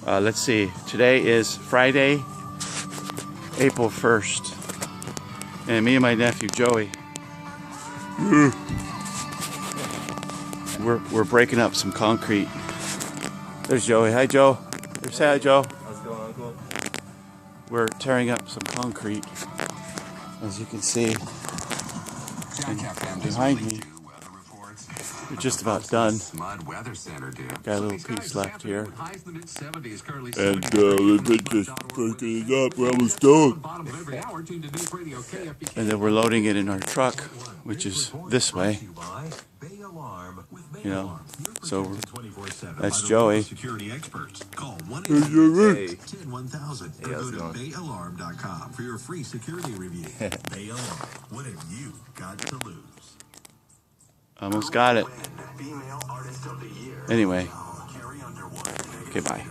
Let's see, today is Friday, April 1st, and me and my nephew Joey, we're breaking up some concrete. There's Joey. Hi, Joe. Say hi, Joe. How's it going, Uncle? We're tearing up some concrete, as you can see, and behind me. We're just about done. Got a little piece left here. And we're just breaking it up. We're almost done. And then we're loading it in our truck, which is this way. You know, so that's Joey. Hey. Hey, how's it going? BayAlarm.com for your free security review. Bay Alarm. What have you got to lose? Almost got it. Anyway. Okay, bye.